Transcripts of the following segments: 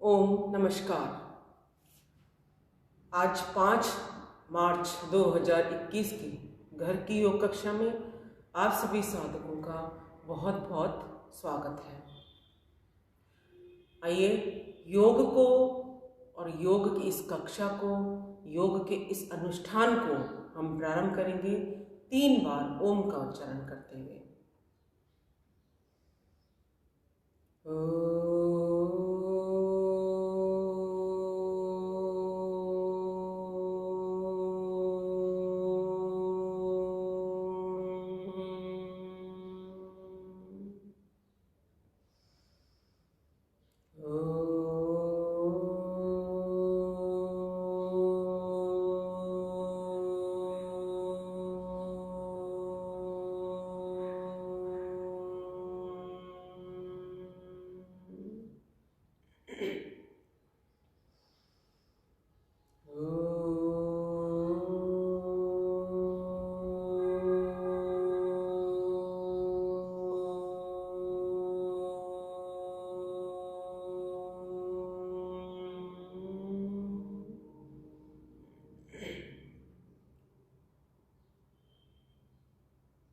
ओम नमस्कार। आज 5 मार्च 2021 की घर की योग कक्षा में आप सभी साधकों का बहुत बहुत स्वागत है। आइए योग को और योग की इस कक्षा को, योग के इस अनुष्ठान को हम प्रारंभ करेंगे 3 बार ओम का उच्चारण करते हुए।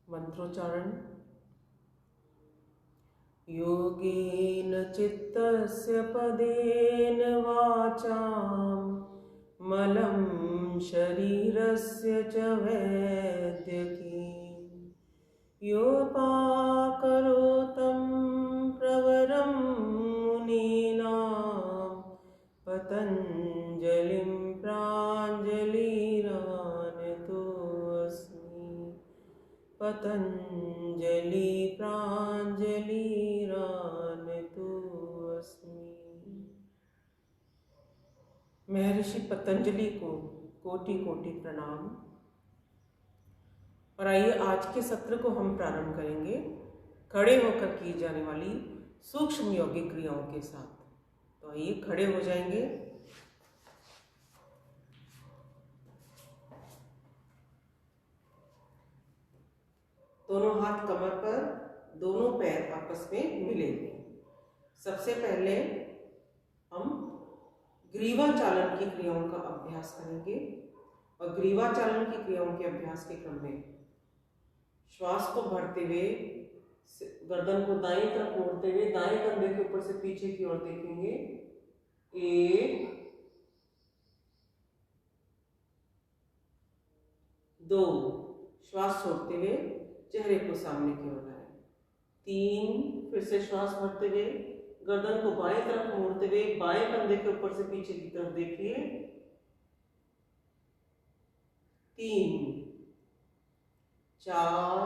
मंत्रोच्चारण। योगेन चित्तस्य पदेन वाचां मलं शरीरस्य च वैद्यकी योपाकरोतं प्रवरं मुनीनां पतञ्जलिं प्राञ्जलिरानतोऽस्मि। पतंजलि प्रांजलिरानतोऽस्मि। महर्षि पतंजलि को कोटि कोटि प्रणाम। और आइए आज के सत्र को हम प्रारंभ करेंगे खड़े होकर की जाने वाली सूक्ष्म योगिक क्रियाओं के साथ। तो आइए खड़े हो जाएंगे। दोनों हाथ कमर पर, दोनों पैर आपस में मिलेंगे। सबसे पहले हम ग्रीवा चालन की क्रियाओं का अभ्यास करेंगे। और ग्रीवा चालन की क्रियाओं के अभ्यास के क्रम में श्वास को भरते हुए गर्दन को दाईं तरफ मोड़ते हुए दाएं कंधे के ऊपर से पीछे की ओर देखेंगे। 1 2, श्वास छोड़ते हुए चेहरे को सामने की ओर लाएं। 3, फिर से श्वास भरते हुए गर्दन को बाएं तरफ मोड़ते हुए बाएं कंधे के ऊपर से पीछे की तरफ देखिए। 3 4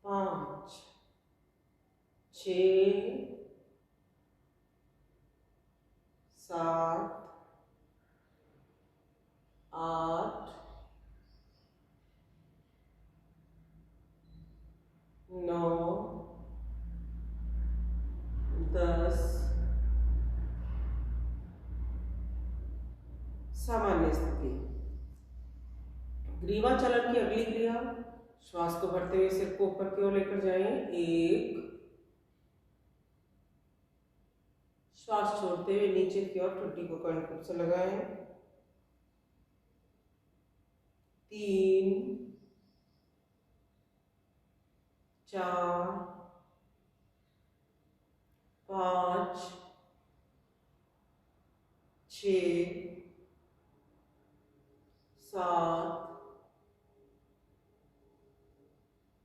5 6 7 8 9 10। सामान्य स्थिति। ग्रीवा चलन की अगली क्रिया, श्वास को भरते हुए सिर को ऊपर की ओर लेकर जाएं। 1, श्वास छोड़ते हुए नीचे की ओर ठुड्डी को कंठ से लगाएं। 3 4 5 6 7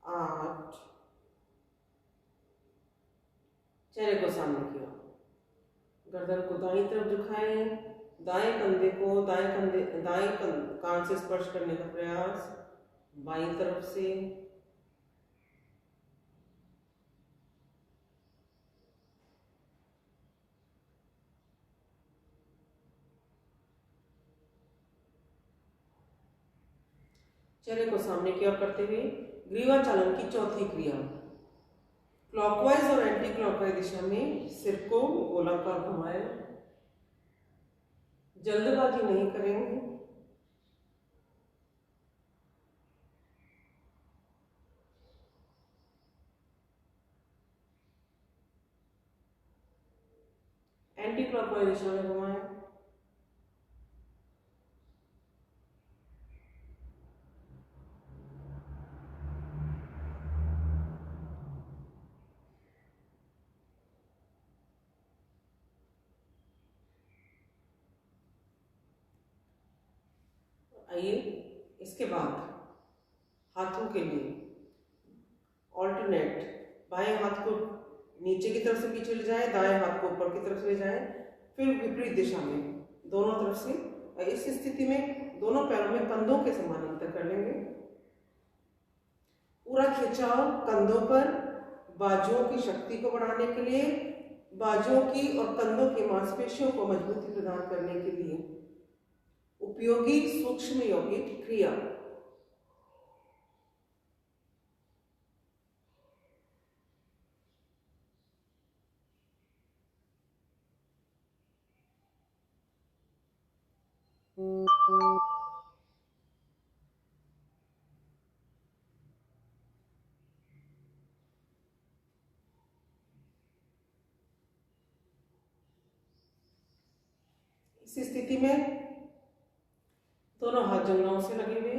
8। चेहरे को सामने की ओर, गर्दन को दाईं तरफ झुकाएं। दाएं कंधे को दाएं कान से स्पर्श करने का प्रयास। बाईं तरफ से चेहरे को सामने की ओर करते हुए ग्रीवा चालन की चौथी क्रिया, क्लॉकवाइज और एंटी क्लॉकवाइज दिशा में सिर को गोलाकार घुमाएं। जल्दबाजी नहीं करेंगे। एंटी क्लॉकवाइज दिशा में घुमाएं। आइए इसके बाद हाथों के लिए ऑल्टरनेट, बाएं हाथ को नीचे की तरफ से पीछे ले जाएं, दाएं हाथ को ऊपर की तरफ से ले जाएं, फिर विपरीत दिशा में दोनों तरफ से। इस स्थिति में दोनों पैरों में कंधों के समानांतर कर लेंगे। पूरा खिंचाव कंधों पर, बाजुओं की शक्ति को बढ़ाने के लिए, बाजुओं की और कंधों की मांसपेशियों को मजबूती प्रदान करने के लिए उपयोगी सूक्ष्म यौगिक क्रिया। इस स्थिति में दोनों हाथ जंघाओं से लगे हुए,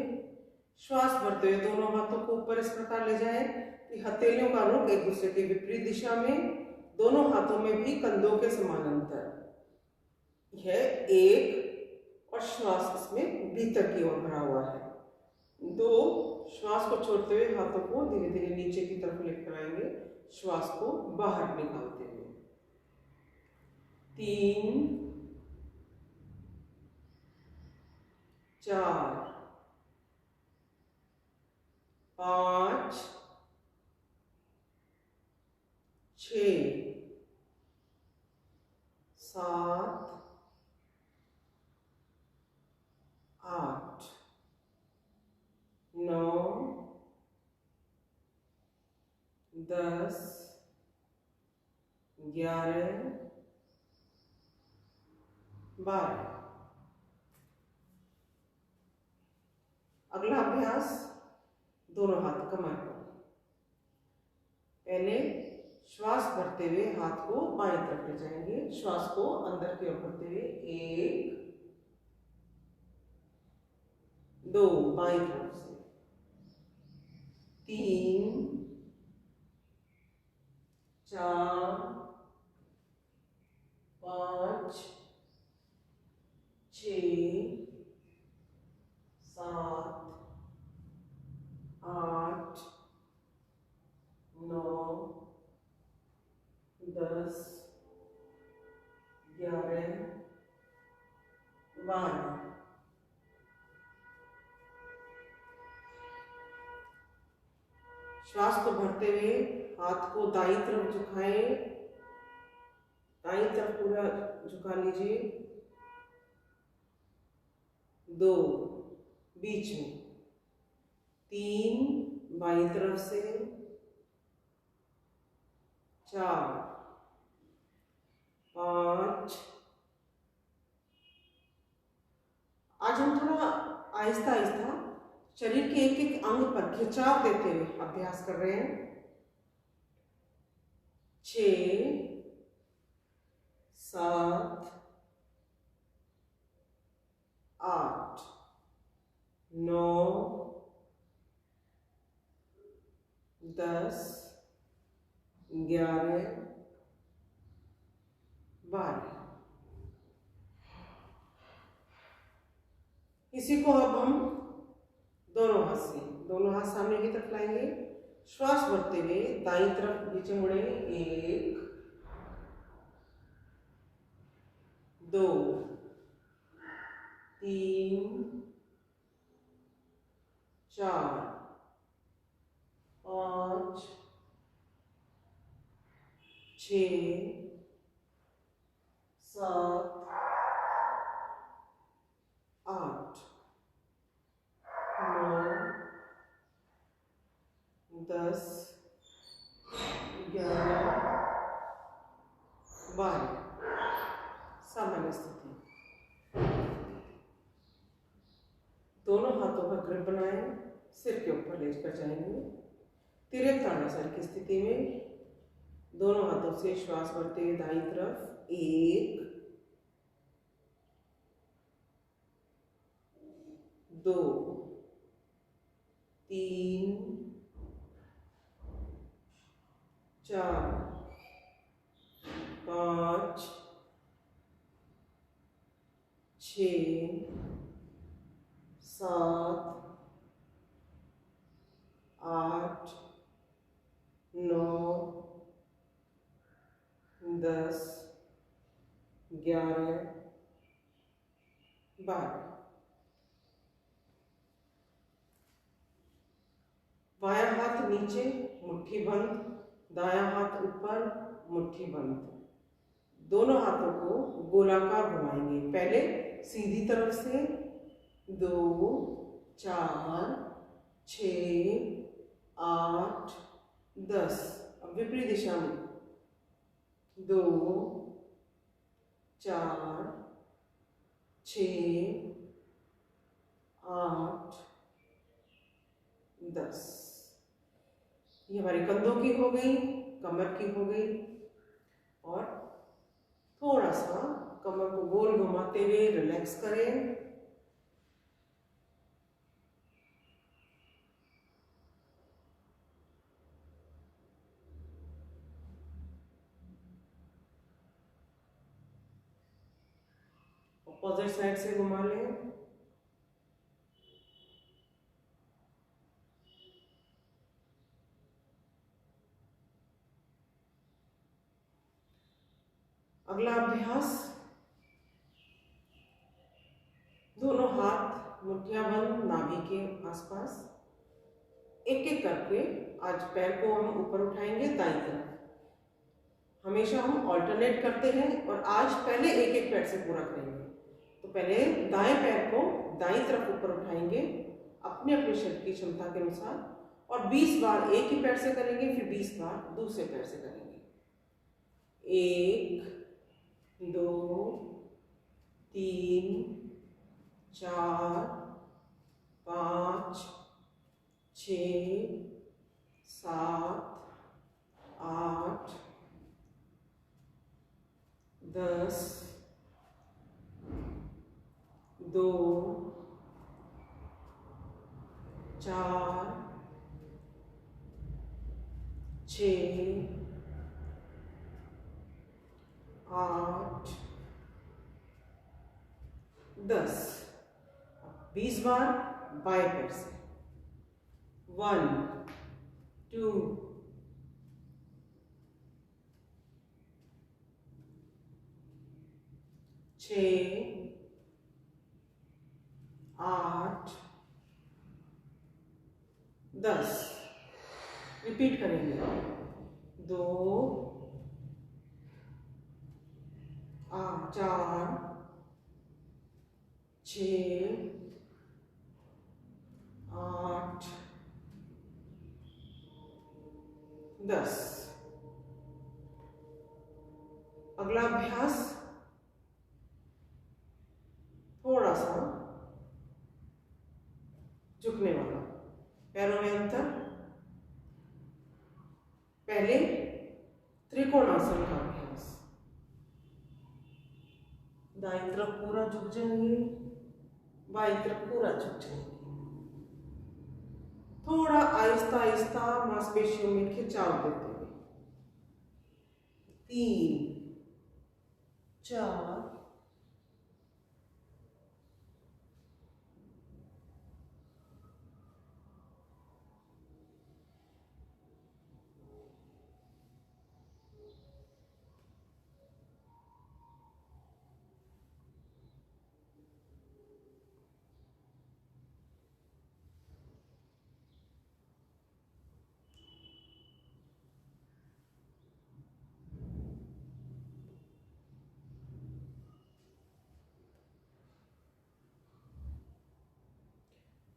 श्वास भरते हुए दोनों हाथों को ऊपर इस प्रकार ले जाएं कि हथेलियों का रुख एक दूसरे के विपरीत दिशा में, दोनों हाथों में भी कंधों के समानांतर। यह एक, और श्वास इसमें भीतर की ओर भरा हुआ है। दो, श्वास को छोड़ते हुए हाथों को धीरे धीरे नीचे की तरफ लेकर आएंगे, श्वास को बाहर निकालते हुए। 3, 4, 5, 6, 7, 8, 9, 10, 11, 12। अगला अभ्यास दोनों हाथ कमर पर। पहले श्वास भरते हुए हाथ को बाएं तरफ ले जाएंगे, श्वास को अंदर की ओर करते हुए 1, 2 बाएं तरफ से, 3, 4, 5, 6, 7, 8, 9, 10, 11, 12। श्वास को भरते हुए हाथ को दाईं तरफ झुकाएं, दाईं तरफ पूरा झुका लीजिए। 2 बीच में, 3 बाईं तरफ से, 4, 5। आज हम थोड़ा आहिस्ता आहिस्ता शरीर के एक एक अंग पर खिंचाव देते हुए अभ्यास कर रहे हैं। 6, 7, 8, 9, 10, 11, 12। इसी को अब हम दोनों हाथ सामने की तरफ लाएंगे, श्वास भरते हुए दाईं तरफ नीचे मुड़े। 1, 2, 3, 4, 5, 6, 7, 8, 9, 10, 11, 12। सामान्य स्थिति। दोनों हाथों का ग्रिप बनाएं, सिर के ऊपर लेकर जाएंगे। तिर्यक ताड़ासन की स्थिति में दोनों हाथों से श्वास भरते हुए दाईं तरफ, 1 2 3 4 5 6 7 8 9 10 11 12। बायां हाथ नीचे मुट्ठी बंद, दायां हाथ ऊपर मुट्ठी बंद। दोनों हाथों को गोलाकार घुमाएंगे। पहले सीधी तरफ से 2 4 6 8 10। अब विपरीत दिशा में 2 4 6 8 10। ये हमारी कंधों की हो गई, कमर की हो गई। और थोड़ा सा कमर को गोल घुमाते हुए रिलैक्स करें। अपोजिट साइड से घुमा लें। अगला अभ्यास, दोनों हाथ मुट्ठियां बंद नाभि के आसपास। एक एक करके आज पैर को हम ऊपर उठाएंगे दाईं तरफ। हमेशा हम ऑल्टरनेट करते हैं और आज पहले एक एक पैर से पूरा करेंगे। तो पहले दाएं पैर को दाईं तरफ ऊपर उठाएंगे अपने अपने शरीर की क्षमता के अनुसार, और 20 बार एक ही पैर से करेंगे, फिर 20 बार दूसरे पैर से करेंगे। 1 2 3 4 5 6 7 8 10 2 4 6 8 10। 20 बार बाएं पैर से। 1 2 6 8 10। रिपीट करेंगे। 2 4 6 8 10। अगला अभ्यास, थोड़ा सा झुकने वाला, पैरों में अंतर। पहले त्रिकोणासन का अभ्यास। दाईं तरफ पूरा झुक जाएंगे, बाईं तरफ पूरा झुक जाएंगे। थोड़ा आहिस्ता आहिस्ता मांसपेशियों में खिंचाव देते हुए। 3 4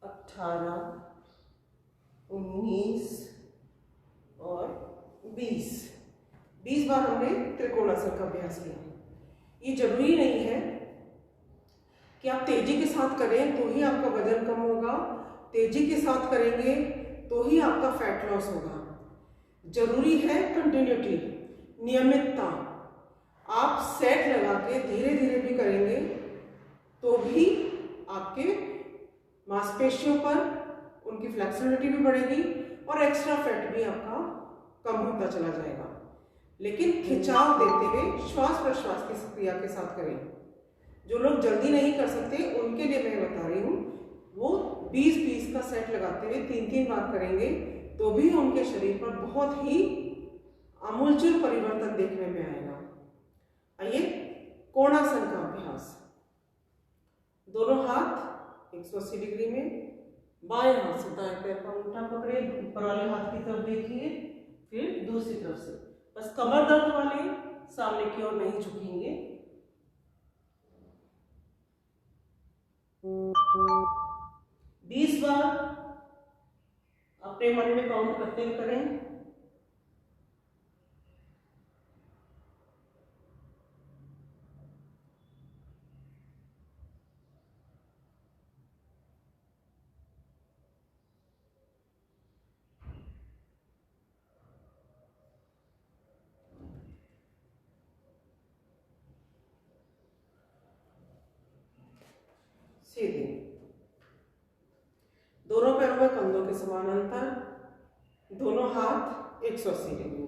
18 19 और 20। 20 बार हमने त्रिकोणासन का अभ्यास किया। ये जरूरी नहीं है कि आप तेजी के साथ करें तो ही आपका वजन कम होगा, तेजी के साथ करेंगे तो ही आपका फैट लॉस होगा। जरूरी है कंटिन्यूटी, नियमितता। आप सेट लगा के धीरे धीरे भी करेंगे तो भी आपके मांसपेशियों पर उनकी फ्लेक्सिबिलिटी भी बढ़ेगी और एक्स्ट्रा फैट भी आपका कम होता चला जाएगा। लेकिन खिंचाव देते हुए श्वास प्रश्वास की क्रिया के साथ करें। जो लोग जल्दी नहीं कर सकते उनके लिए मैं बता रही हूँ, वो 20-20 का सेट लगाते हुए 3-3 बार करेंगे तो भी उनके शरीर पर बहुत ही आमूलचूल परिवर्तन देखने में आएगा। आइए कोणासन का अभ्यास। दोनों हाथ 180 डिग्री में, बाएं हाथ से दाएं पैर का अंगूठा पकड़े, ऊपर वाले हाथ की तरफ देखिए, फिर दूसरी तरफ से। बस कमर दर्द वाले सामने की ओर नहीं झुकेंगे। 20 बार अपने मन में काउंट करते हुए करें। सीधे दोनों पैरों में कंधों के समान अंतर, दोनों हाथ 180 डिग्री।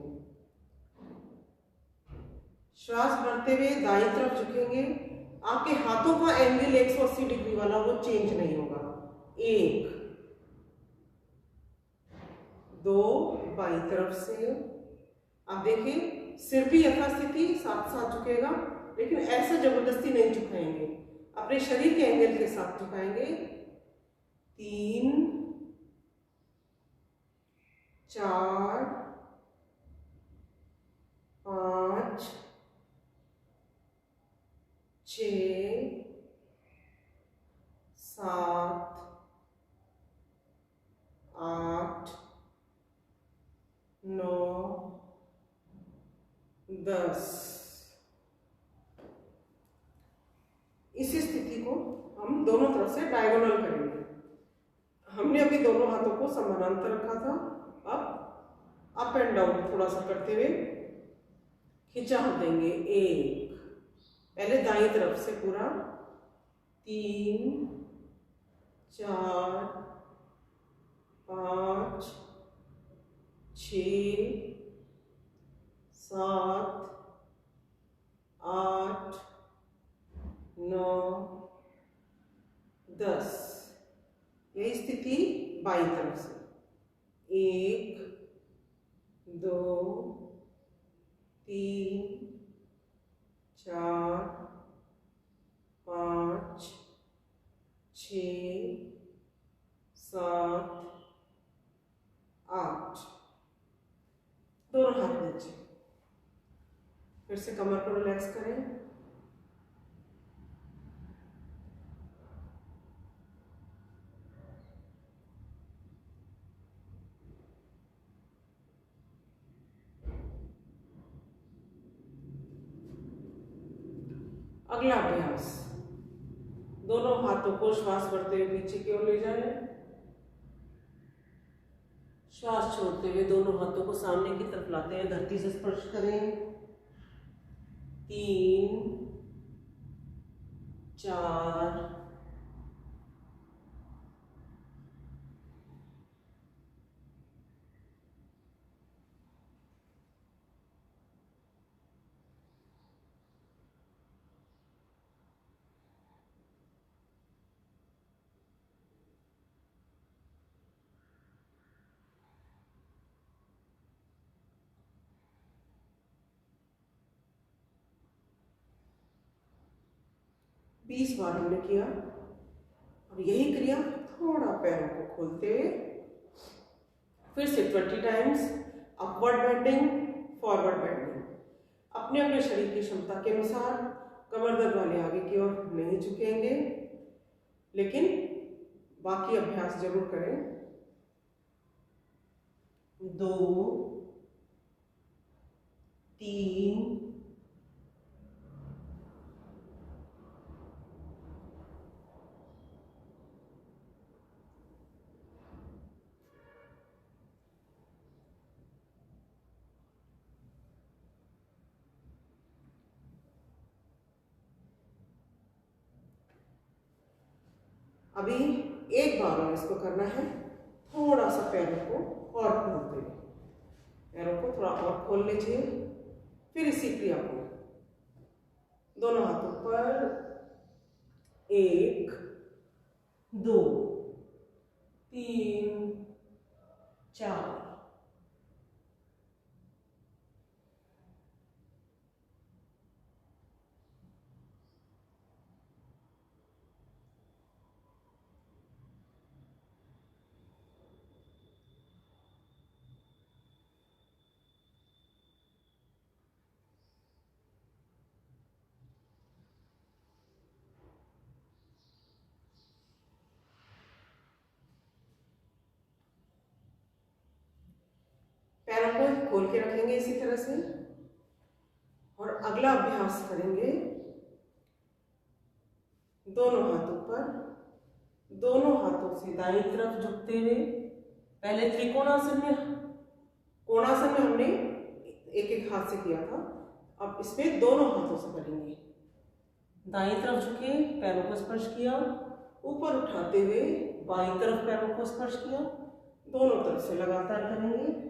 श्वास भरते हुए दाईं तरफ झुकेंगे। आपके हाथों का एंगल 180 डिग्री वाला वो चेंज नहीं होगा। 1 2, बाईं तरफ से। आप देखिए सिर भी यथास्थिति साथ साथ झुकेगा, लेकिन ऐसा जबरदस्ती नहीं झुकाएंगे, अपने शरीर के एंगल के साथ झुकाएंगे। 3 4 5 6 7 8 9 10। इस स्थिति को हम दोनों तरफ से डायगोनल करेंगे। हमने अभी दोनों हाथों को समानांतर रखा था, अब अप एंड डाउन थोड़ा सा करते हुए खिंचाव देंगे। 1, पहले दाईं तरफ से पूरा, 3 4 5 6 7 8 9 10। यही स्थिति बाईं तरफ से। 1 2 3 4 5 6 7 8। दोनों हाथ नीचे। फिर से कमर को रिलैक्स करें। अगला अभ्यास, दोनों हाथों को श्वास भरते हुए पीछे की ओर ले जाएं। श्वास छोड़ते हुए दोनों हाथों को सामने की तरफ लाते हैं, धरती से स्पर्श करें। 3 4 20 बार हमने किया। अब यही क्रिया थोड़ा पैरों को खोलते हुए फिर से 20 times. Upward bending, forward bending. अपने अपने शरीर की क्षमता के अनुसार कमर दर्द वाले आगे की ओर नहीं झुकेंगे, लेकिन बाकी अभ्यास जरूर करें। 2 3 4 अभी एक बार और इसको करना है, थोड़ा सा पैरों को और खोलते हुए, पैरों को थोड़ा और खोल लीजिए। फिर इसी क्रिया को दोनों हाथों पर 1 2 3 4। पैरों को खोल के रखेंगे इसी तरह से, और अगला अभ्यास करेंगे दोनों हाथों पर, दोनों हाथों से दाईं तरफ झुकते हुए। पहले त्रिकोणासन में, कोणासन में हमने एक एक हाथ से किया था, अब इसमें दोनों हाथों से करेंगे। दाईं तरफ झुके, पैरों को स्पर्श किया, ऊपर उठाते हुए बाईं तरफ पैरों को स्पर्श किया, दोनों तरफ से लगातार करेंगे।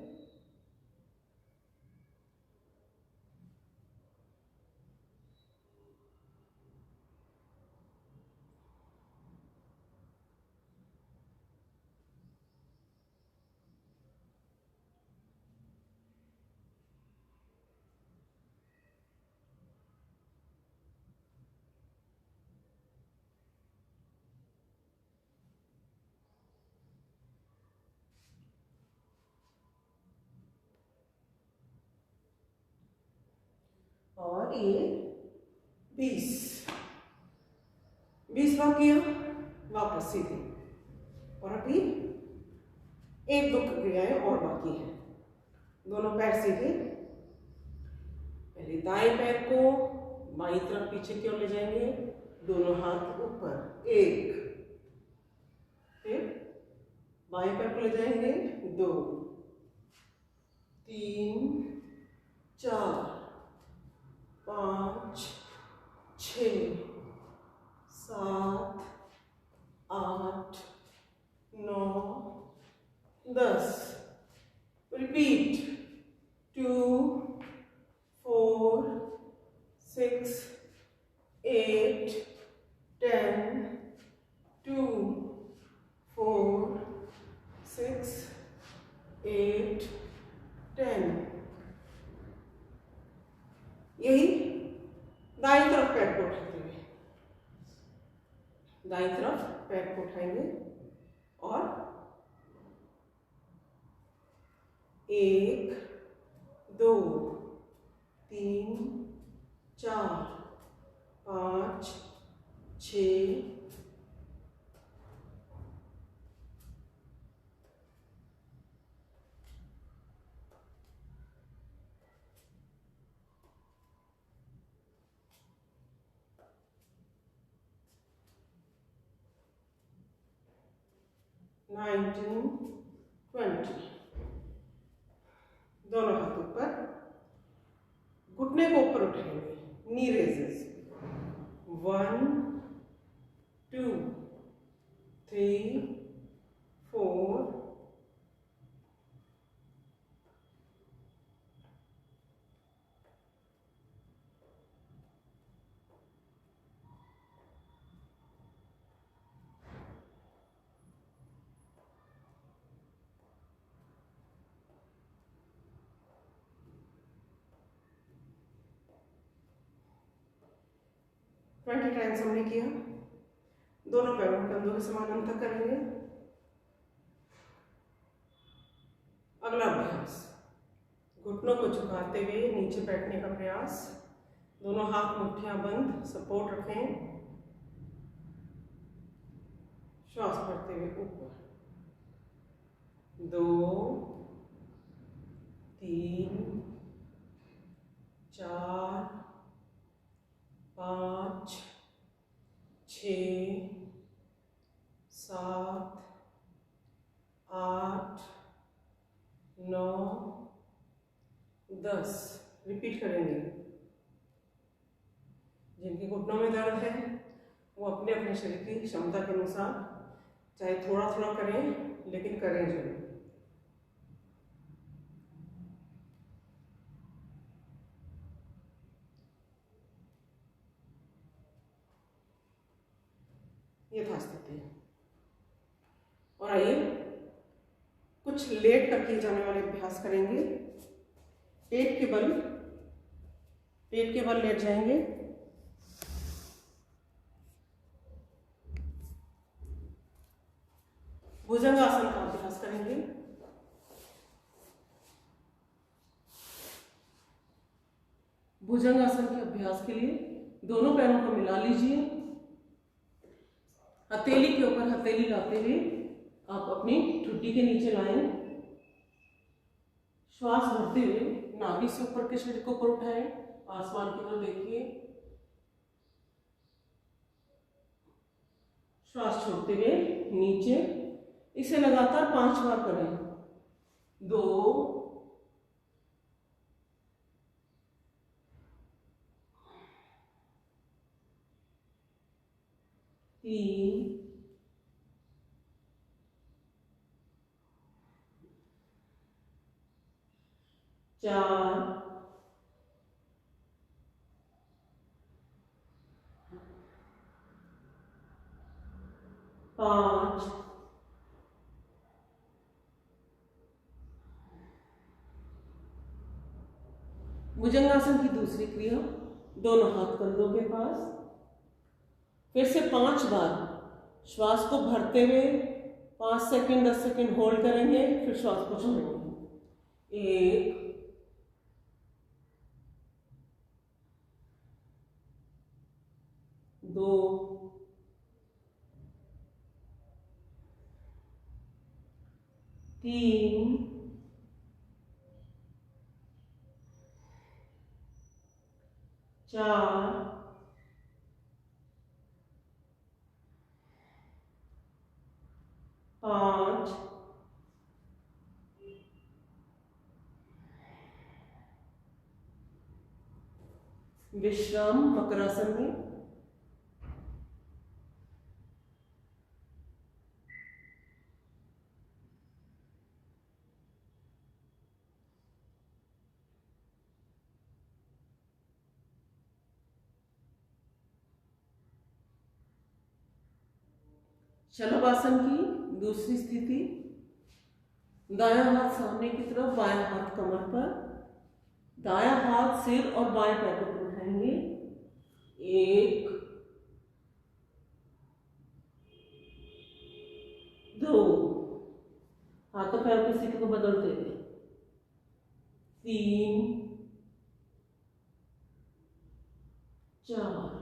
और ये 20 बार किया, वापस सीधे। और अभी 1 2 क्रियाएं और बाकी हैं। दोनों पैर सीधे, पहले दाएं पैर को बाईं तरफ पीछे की ओर ले जाएंगे, दोनों हाथ ऊपर 1, फिर बाएं पैर को ले जाएंगे 2 3 4 5 6 7 8 9 10। रिपीट 2 4 6 8 10 2 4 6 8 10। यही दाईं तरफ पैर को उठाते हुए, दाईं तरफ पैर को उठाएंगे और 1 2 3 4 5 6 19 20। दोनों हाथों पर घुटने को ऊपर उठाएंगे, नी रेजेस। 1 2 3 4 20 टाइम्स हमने किया। दोनों पैरों कंधों के समान अंतर करेंगे। अगला अभ्यास, घुटनों को झुकाते हुए नीचे बैठने का प्रयास, दोनों हाथ मुट्ठियां बंद, सपोर्ट रखें, श्वास भरते हुए ऊपर। 2 3 4 5 6 7 8 9 10। रिपीट करेंगे। जिनके घुटनों में दर्द है वो अपने अपने शरीर की क्षमता के अनुसार चाहे थोड़ा थोड़ा करें लेकिन करें जरूर। यथास्थिति। और आइए कुछ लेट कर किए जाने वाले अभ्यास करेंगे। पेट के बल लेट जाएंगे। भुजंगासन का अभ्यास करेंगे। भुजंगासन के अभ्यास के लिए दोनों पैरों को मिला लीजिए। हथेली के ऊपर हथेली लाते हुए आप अपनी ठुड्डी के नीचे लाएं। श्वास भरते हुए नाभि से ऊपर के शरीर को ऊपर उठाएं, आसमान की तरफ देखिए। श्वास छोड़ते हुए नीचे। इसे लगातार 5 बार करें। 2, 3, 4, 5, 'भुजंगासन की दूसरी क्रिया, दोनों हाथ कंधों के पास। फिर से 5 बार श्वास को भरते हुए 5 सेकंड 10 सेकंड होल्ड करेंगे, फिर श्वास को छोड़ेंगे। 1, 2, 3, 4, 5, 6। विश्राम मकरासन में। शलभासन की दूसरी स्थिति, दायां हाथ सामने की तरफ, बायां हाथ कमर पर, दायां हाथ सिर और बाएं पैर को उठाएंगे। 1, 2, हाथों पैरों की स्थिति को बदलते हुए। 3, 4,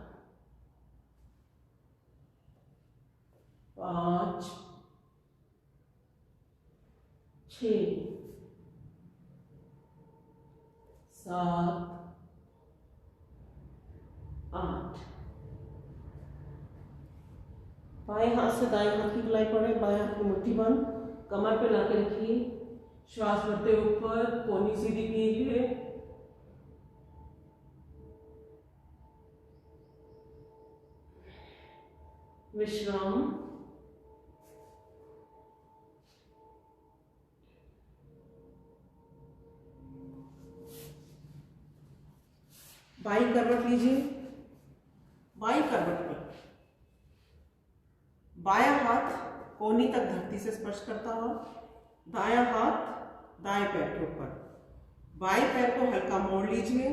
5, 6, 7, 8। बाएं हाथ से दाएं हाथ की गोलाई पड़े, बाएं हाथ की मुट्ठी बंद, कमर पे लाके रखिए। श्वास भरते ऊपर, कोहनी सीधी कीजिए। विश्राम। बाई करवट लीजिए। बाई करवट में बायां हाथ कोहनी तक धरती से स्पर्श करता हुआ, दायां हाथ दाएं पैर के ऊपर, बाएं पैर को हल्का मोड़ लीजिए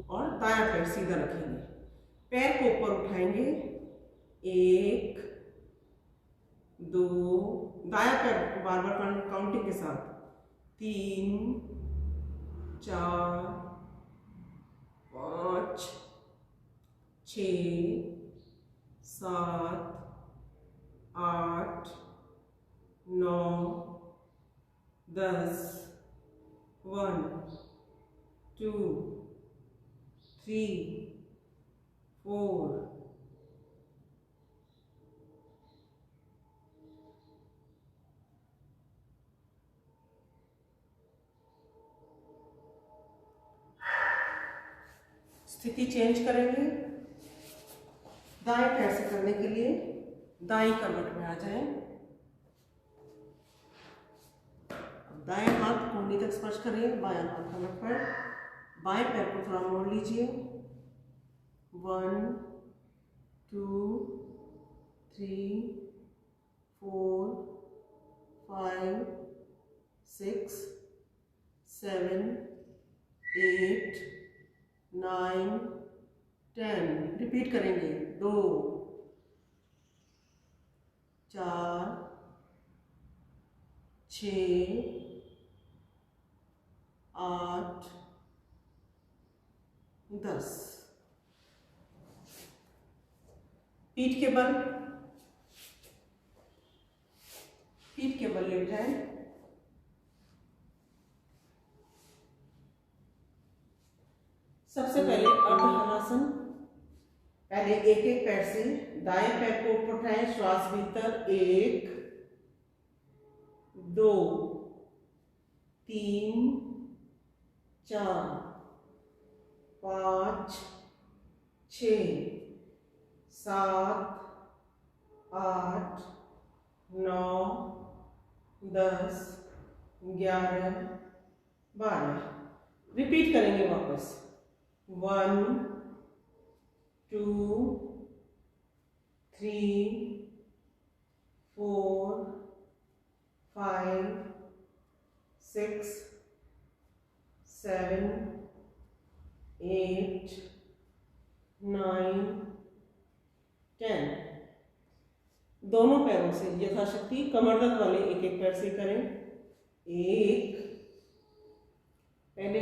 और दायां पैर सीधा रखेंगे। पैर को ऊपर उठाएंगे। 1, 2, दायां पैर बार बार काउंटिंग के साथ। 3, 4, 5, 6, 7, 8, 9, 10, 1, 2, 3, 4, 'स्थिति चेंज करेंगे। दाएं पैर से करने के लिए दाएं कमर में आ जाएं। अब दाएं हाथ कोहनी तक स्पर्श करें, बायां हाथ कमर पर, बाएं पैर को थोड़ा मोड़ लीजिए। 1 2 3 4 5 6 7 8 9 10। रिपीट करेंगे। 2 4 6 8 10। पीठ के बल लेट जाएं। सबसे पहले अर्धहलासन। पहले एक एक पैर से दाएं पैर को ऊपर उठाएं, श्वास भीतर। 1 2 3 4 5 6 7 8 9 10 11 12। रिपीट करेंगे वापस। 1 2 3 4 5 6 7 8 9 10। दोनों पैरों से यथाशक्ति कमर तक वाले एक एक पैर से करें। 1 पहले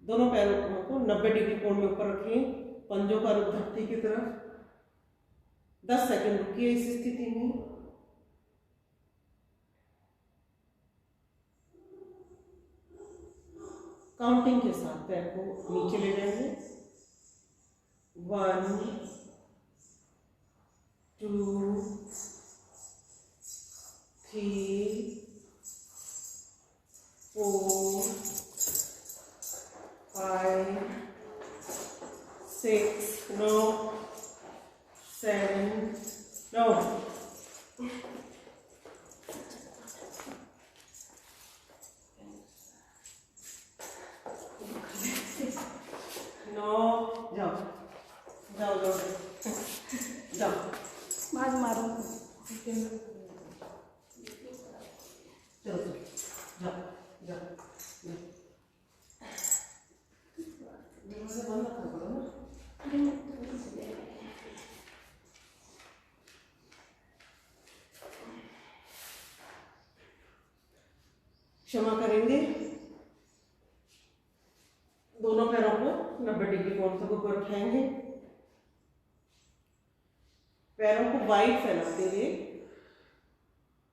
दोनों पैरों को 90 डिग्री कोण में ऊपर रखिए, पंजों का रुख धरती की तरफ। 10 सेकंड रुकिए इस स्थिति में। काउंटिंग के साथ पैर को नीचे ले जाएंगे। 1 2 3 4 5 6 no 7 no 9। जाओ जाओ जाओ जाओ, मार मारो। चलो चलो जाओ जाओ। दरवाजा बंद कर दो ना। क्षमा करेंगे। दोनों पैरों को 90 डिग्री कोण तक ऊपर उठाएंगे। पैरों को वाइड फैलाते हुए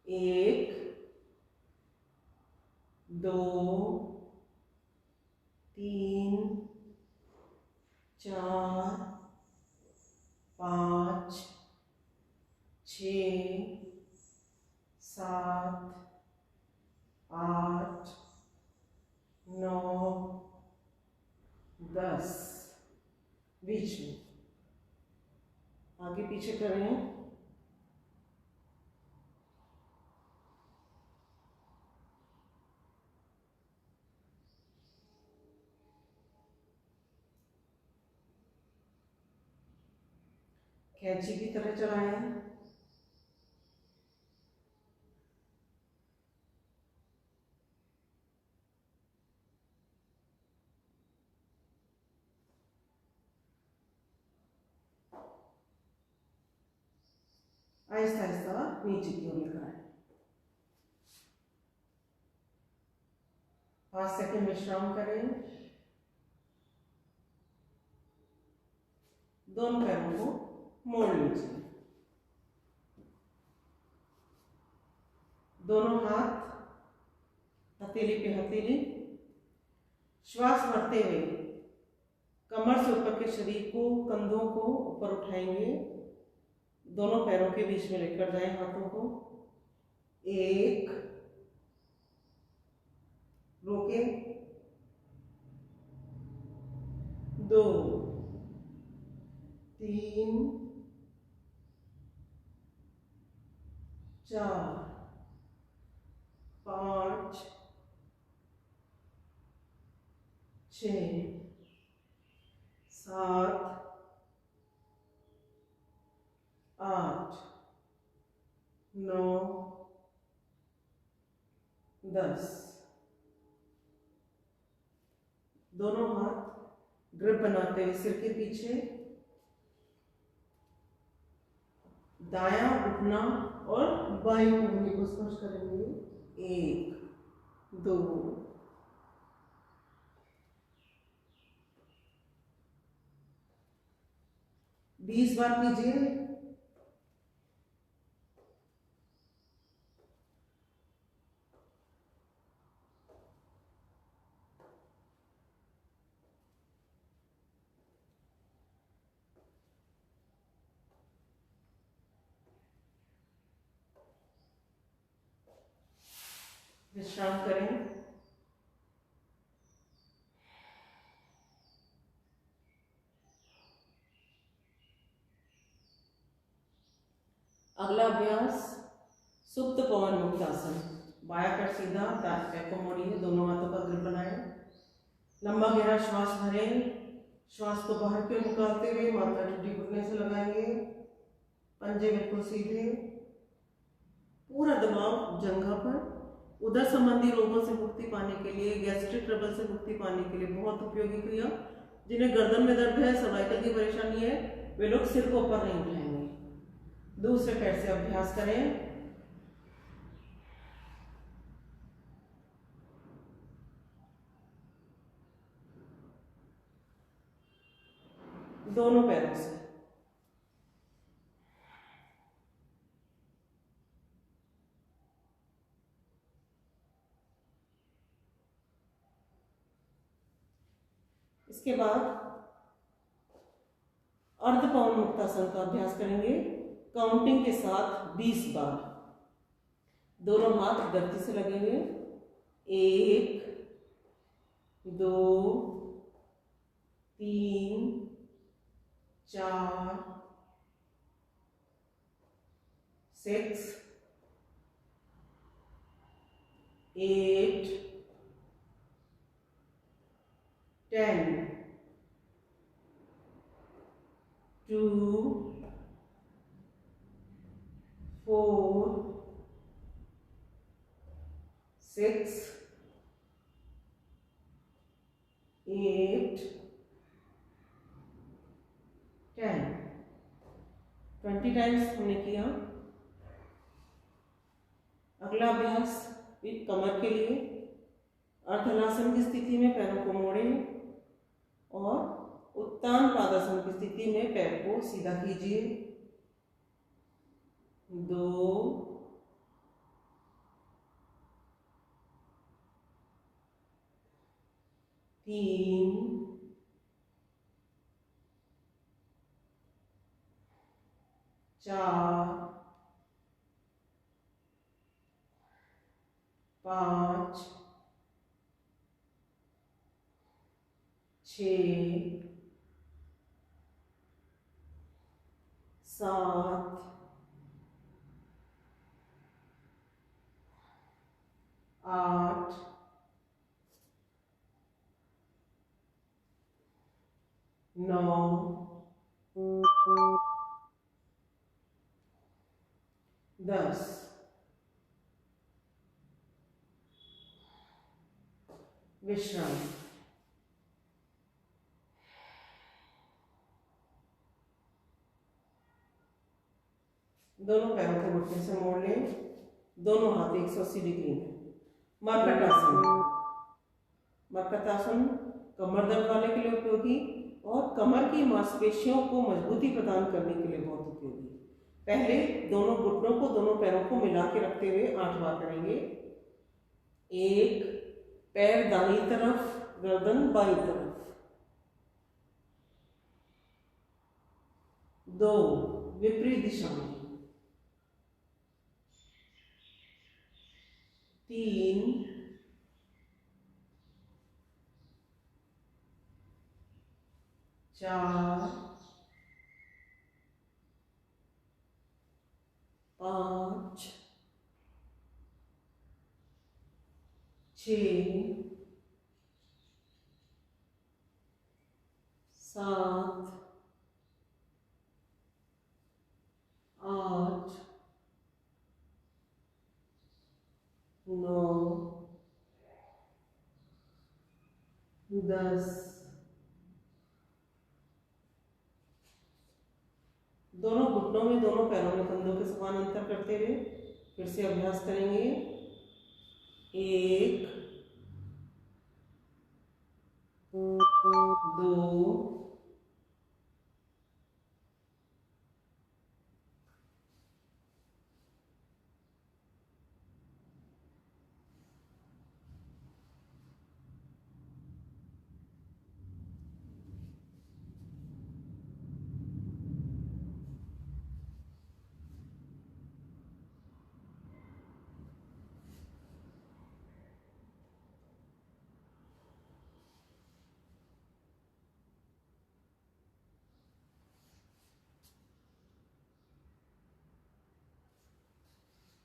1 2 3 4 5 6 7 8 9 10। बीच में आगे पीछे करें। कैंची की तरह चलाएं। आहिस्ता आहिस्ता नीचे की ओर लेकर आए। 5 सेकंड विश्राम करें। दोनों पैरों को मोड़ लीजिए। दोनों हाथ हथेली पे हथेली। श्वास भरते हुए कमर से ऊपर के शरीर को, कंधों को ऊपर उठाएंगे। दोनों पैरों के बीच में लेकर जाएं हाथों को। 1 रोके, 2 3 4 5 6 7 8 9 10। दोनों हाथ ग्रिप बनाते हुए सिर के पीछे, दायां घुटना और बाईं उंगली को स्पर्श करेंगे। 1 2 20 बार कीजिए। विश्राम करें। अगला अभ्यास सुप्त पवन मुक्तासन। बायां पैर सीधा, दाएं पैर को मोड़िए, दोनों हाथों का ग्रिप बनाएं। लंबा गहरा श्वास भरें। श्वास को बाहर की ओर निकालते हुए माथा ठुड्डी घुटने से लगाएंगे, पंजे बिल्कुल सीधे, पूरा दबाव जंघा पर। उदर संबंधी रोगों से मुक्ति पाने के लिए, गैस्ट्रिक ट्रबल से मुक्ति पाने के लिए बहुत उपयोगी क्रिया। जिन्हें गर्दन में दर्द है, सर्वाइकल की परेशानी है, वे लोग सिर को ऊपर नहीं उठाएंगे। दूसरे पैर से अभ्यास करें। दोनों पैरों से। इसके बाद अर्ध पवन मुक्तासन का अभ्यास करेंगे, काउंटिंग के साथ 20 बार। दोनों हाथ गति से लगेंगे। 1 2 3 4 6 8 10 2 4 6 8 10। 20 टाइम्स हमने किया। अगला अभ्यास कमर के लिए। अर्धहलासन की स्थिति में पैरों को मोड़ें और उत्तान पादासन की स्थिति में पैर को सीधा कीजिए। 2 3 4 5 6 7 8 9 10। विश्राम। दोनों पैरों को घुटने से मोड़ लें। दोनों हाथ 180 डिग्री में। मरकटासन। मरकटासन कमर दर्द वाले के लिए उपयोगी और कमर की मांसपेशियों को मजबूती प्रदान करने के लिए बहुत उपयोगी। पहले दोनों घुटनों को, दोनों पैरों को मिला के रखते हुए 8 बार करेंगे। 1 पैर दाहिनी तरफ, गर्दन बाईं तरफ। 2 विपरीत दिशा में। 3 4 6 7 8 9 10। दोनों घुटनों में, दोनों पैरों में कंधों के समान अंतर करते हुए फिर से अभ्यास करेंगे। 1 2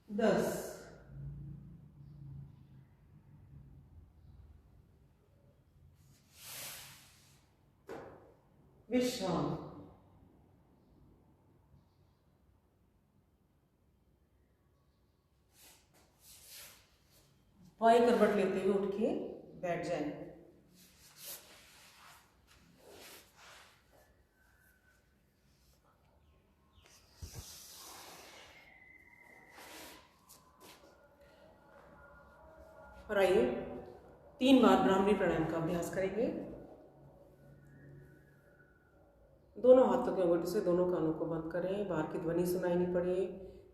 10। विश्राम। बाएं करवट लेते हुए उठ के बैठ जाएं। और आइए 3 बार ब्राह्मणी प्राणायाम का अभ्यास करेंगे। दोनों हाथों की अंगूठी से दोनों कानों को बंद करें, बाहर की ध्वनि सुनाई नहीं पड़े।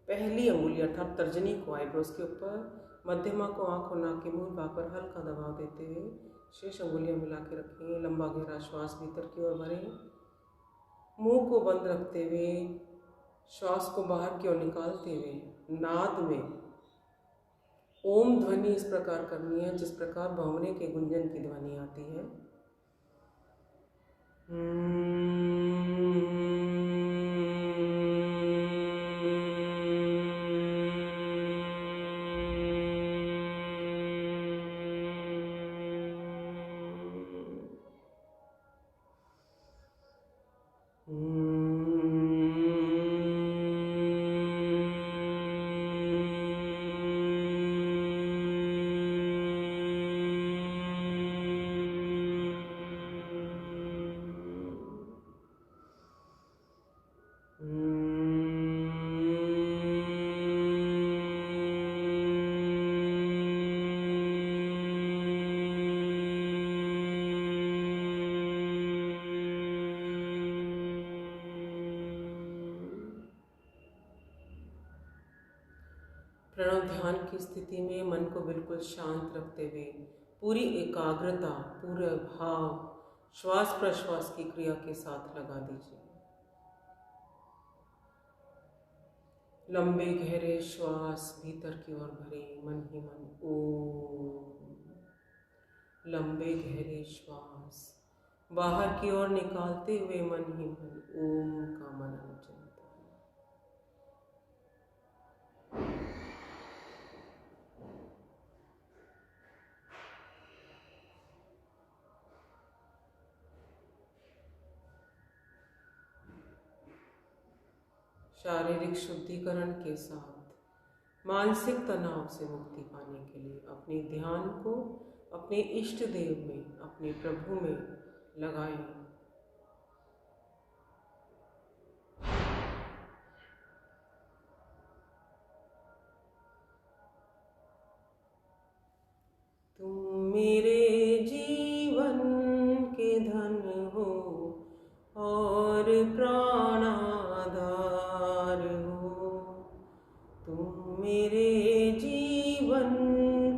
पहली अंगुली अर्थात तर्जनी को आईब्रोज के ऊपर, मध्यमा को आंख और नाक के मूल भाग पर हल्का दबाव देते हुए शेष अंगुलियां मिला के रखें। लंबा गहरा श्वास भीतर की ओर भरें, मुंह को बंद रखते हुए श्वास को बाहर की ओर निकालते हुए नाद में ओम ध्वनि इस प्रकार करनी है जिस प्रकार भंवरे के गुंजन की ध्वनि आती है। प्रणव ध्यान की स्थिति में मन को बिल्कुल शांत रखते हुए पूरी एकाग्रता, पूरे भाव श्वास प्रश्वास की क्रिया के साथ लगा दीजिए। लंबे गहरे श्वास भीतर की ओर भरें, मन ही मन ओम। लंबे गहरे श्वास बाहर की ओर निकालते हुए मन ही मन ओम का मनन चिंतन। शारीरिक शुद्धिकरण के साथ मानसिक तनाव से मुक्ति पाने के लिए अपने ध्यान को अपने इष्ट देव में, अपने प्रभु में लगाएं। तुम मेरे जीवन के धन हो और प्राणाधार हो। तुम मेरे जीवन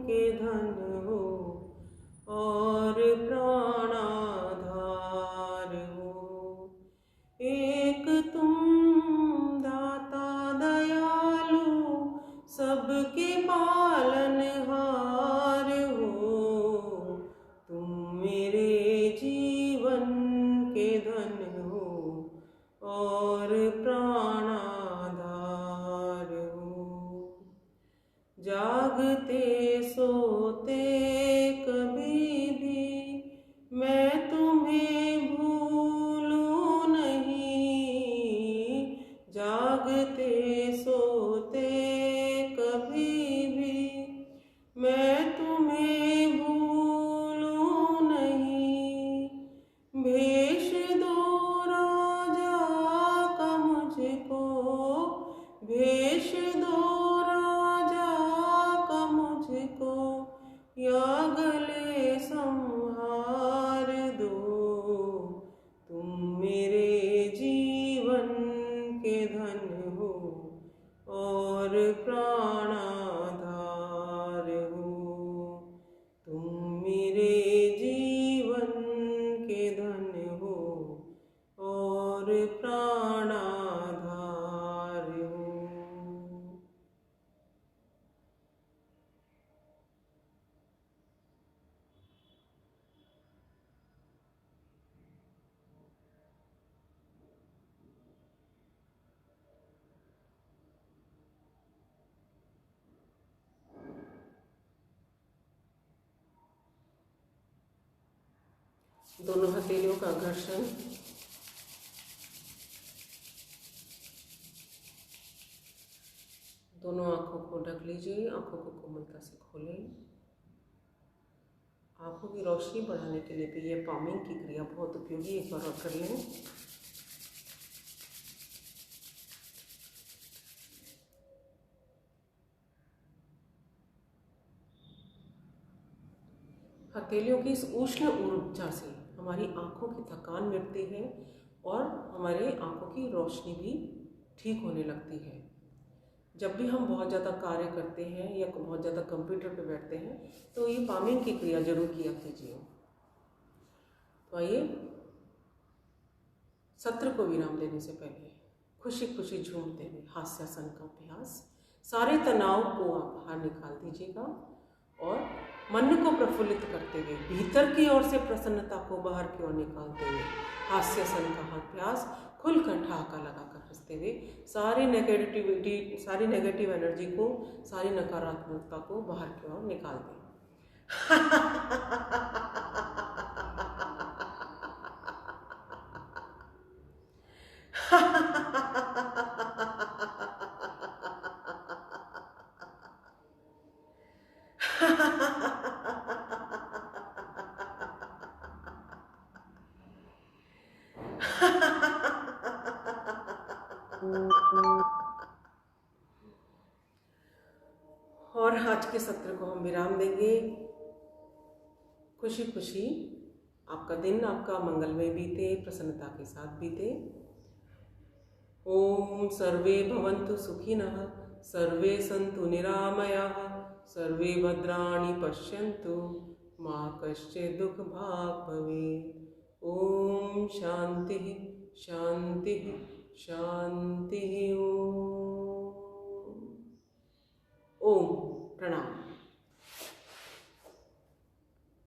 के धन हो और प्राणाधार हो। एक तुम दाता दयालु सबके पालनहार हो। भले संहार दो, तुम मेरे जीवन के धन हो और प्राणाधार हो। तुम मेरे जीवन के धन हो और प्राणाधार हो। दोनों हथेलियों का घर्षण, दोनों आंखों को ढक लीजिए, आंखों को कोमलता से खोलें। आंखों की रोशनी बढ़ाने के लिए भी ये पामिंग की क्रिया बहुत उपयोगी, एक बार और कर लें। हथेलियों की इस उष्ण ऊर्जा से हमारी आंखों की थकान मिटती है और हमारे आंखों की रोशनी भी ठीक होने लगती है। जब भी हम बहुत ज़्यादा कार्य करते हैं या बहुत ज़्यादा कंप्यूटर पे बैठते हैं तो ये पामिंग की क्रिया जरूर किया कीजिए। तो आइए, सत्र को विराम देने से पहले खुशी खुशी झूमते हुए हास्यासन का अभ्यास। सारे तनाव को आप बाहर निकाल दीजिएगा और मन को प्रफुल्लित करते हुए भीतर की ओर से प्रसन्नता को बाहर की ओर निकालते हुए हास्यासन का अभ्यास खुलकर ठहाका लगाकर हंसते हुए सारी नेगेटिव एनर्जी को, सारी नकारात्मकता को बाहर की ओर निकाल दें। और आज के सत्र को हम विराम देंगे। खुशी खुशी आपका दिन आपका मंगलमय बीते, प्रसन्नता के साथ बीते। ओम सर्वे भवन्तु सुखिनः, सर्वे सन्तु निरामयाः, सर्वे भद्राणि पश्यन्तु, मा कश्चित् दुःखभाग् भवेत्। ओम शांति शांति शांति। ओम।